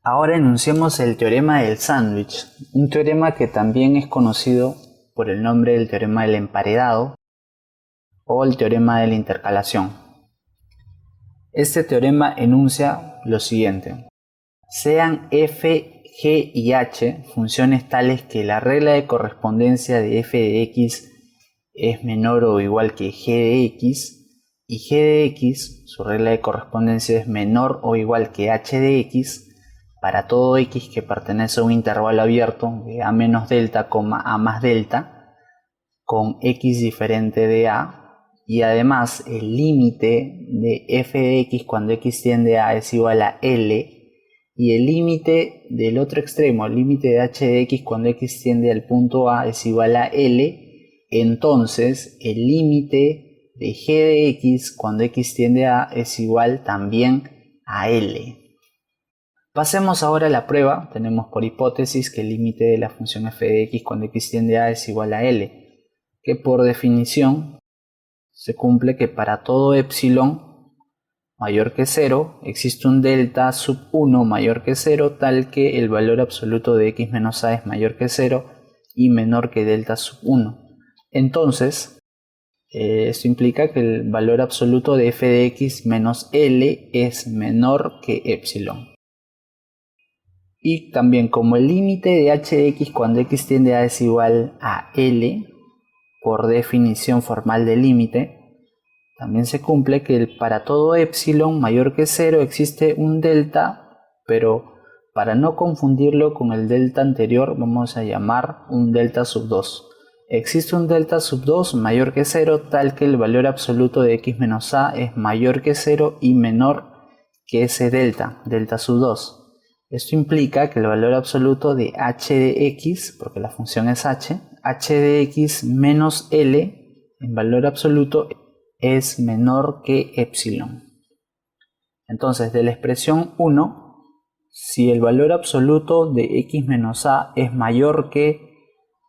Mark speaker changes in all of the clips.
Speaker 1: Ahora enunciemos el teorema del sándwich, un teorema que también es conocido por el nombre del teorema del emparedado o el teorema de la intercalación. Este teorema enuncia lo siguiente: sean f, g y h funciones tales que la regla de correspondencia de f de x es menor o igual que g de x, y g de x, su regla de correspondencia es menor o igual que h de x, para todo x que pertenece a un intervalo abierto de a menos delta, a más delta, con x diferente de a, y además el límite de f de x cuando x tiende a es igual a L, y el límite del otro extremo, el límite de h de x cuando x tiende al punto A es igual a L, entonces el límite de g de x cuando x tiende a es igual también a L. Pasemos ahora a la prueba. Tenemos por hipótesis que el límite de la función f de x cuando x tiende a es igual a L, que por definición se cumple que para todo epsilon mayor que 0 existe un delta sub 1 mayor que 0 tal que el valor absoluto de x menos a es mayor que 0 y menor que delta sub 1. Entonces, esto implica que el valor absoluto de f de x menos L es menor que epsilon. Y también como el límite de h de x cuando x tiende a es igual a L, por definición formal del límite, también se cumple que para todo epsilon mayor que 0 existe un delta, pero para no confundirlo con el delta anterior vamos a llamar un delta sub 2. Existe un delta sub 2 mayor que 0 tal que el valor absoluto de x menos a es mayor que 0 y menor que ese delta sub 2. Esto implica que el valor absoluto de h de x, porque la función es h de x menos L en valor absoluto es menor que epsilon. Entonces, de la expresión 1, si el valor absoluto de x menos a es mayor que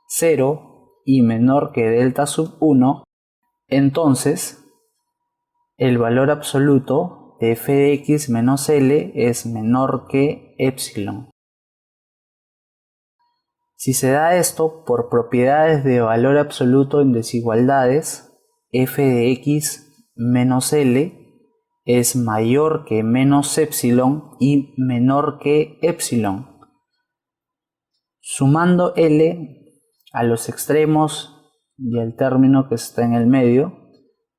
Speaker 1: 0 y menor que delta sub 1, entonces el valor absoluto de f de x menos L es menor que epsilon. Si se da esto por propiedades de valor absoluto en desigualdades, f de x menos L es mayor que menos epsilon y menor que epsilon. Sumando L a los extremos y al término que está en el medio,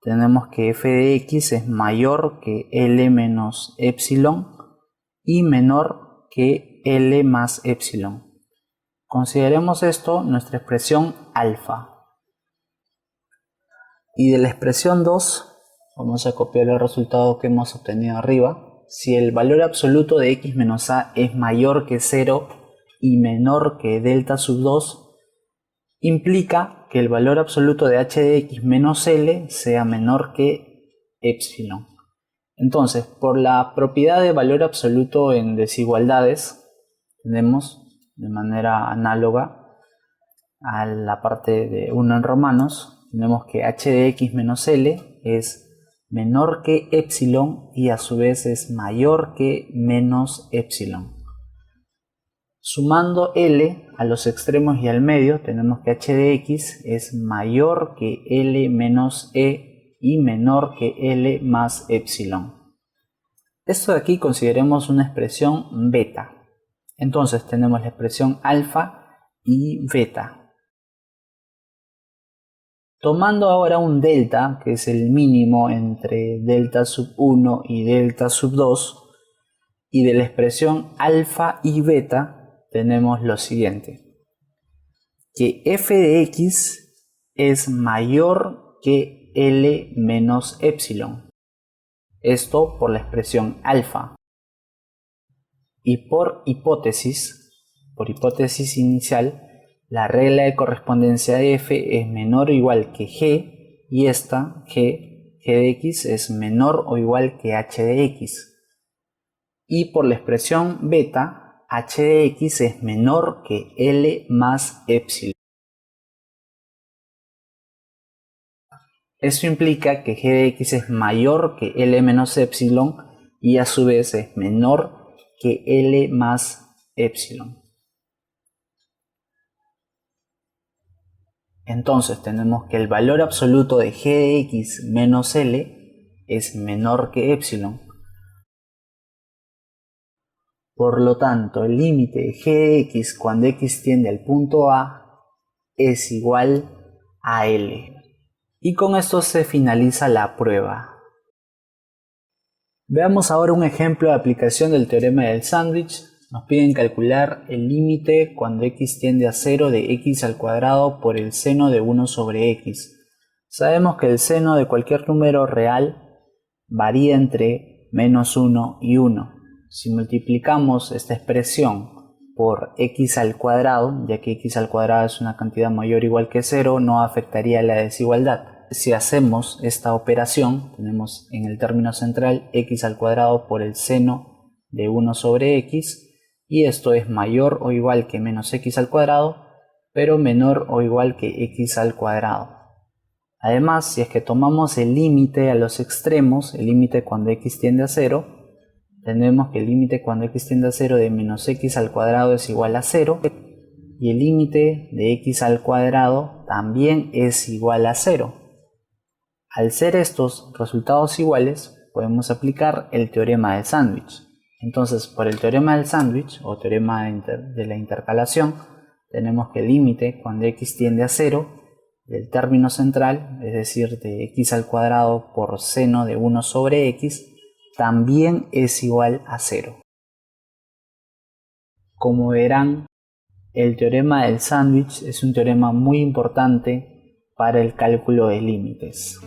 Speaker 1: tenemos que f de x es mayor que L menos epsilon y menor que L más epsilon. Consideremos esto nuestra expresión alfa. Y de la expresión 2 vamos a copiar el resultado que hemos obtenido arriba. Si el valor absoluto de x menos a es mayor que 0 y menor que delta sub 2, implica que el valor absoluto de h de x menos L sea menor que epsilon. Entonces, por la propiedad de valor absoluto en desigualdades, tenemos de manera análoga a la parte de 1 en romanos, tenemos que h de x menos L es menor que epsilon y a su vez es mayor que menos epsilon. Sumando L a los extremos y al medio, tenemos que h de x es mayor que L menos E y menor que L más epsilon. Esto de aquí consideremos una expresión beta. Entonces tenemos la expresión alfa y beta. Tomando ahora un delta, que es el mínimo entre delta sub 1 y delta sub 2, y de la expresión alfa y beta, tenemos lo siguiente: que f de x es mayor que L menos epsilon. Esto por la expresión alfa. Y por hipótesis inicial, la regla de correspondencia de f es menor o igual que g, y esta g de x es menor o igual que h de x. Y por la expresión beta, h de x es menor que L más epsilon. Eso implica que g de x es mayor que L menos epsilon y a su vez es menor que L más epsilon. Entonces tenemos que el valor absoluto de g de x menos L es menor que epsilon. Por lo tanto, el límite de g de x cuando x tiende al punto A es igual a L. Y con esto se finaliza la prueba. Veamos ahora un ejemplo de aplicación del teorema del sándwich. Nos piden calcular el límite cuando x tiende a 0 de x al cuadrado por el seno de 1 sobre x. Sabemos que el seno de cualquier número real varía entre menos 1 y 1. Si multiplicamos esta expresión por x al cuadrado, ya que x al cuadrado es una cantidad mayor o igual que 0, no afectaría la desigualdad. Si hacemos esta operación, tenemos en el término central x al cuadrado por el seno de 1 sobre x, y esto es mayor o igual que menos x al cuadrado, pero menor o igual que x al cuadrado. Además, si es que tomamos el límite a los extremos, el límite cuando x tiende a 0, tenemos que el límite cuando x tiende a 0 de menos x al cuadrado es igual a 0, y el límite de x al cuadrado también es igual a 0. Al ser estos resultados iguales, podemos aplicar el teorema del sándwich. Entonces, por el teorema del sándwich, o teorema de la intercalación, tenemos que el límite cuando x tiende a 0 del término central, es decir, de x al cuadrado por seno de 1 sobre x, también es igual a 0. Como verán, el teorema del sándwich es un teorema muy importante para el cálculo de límites.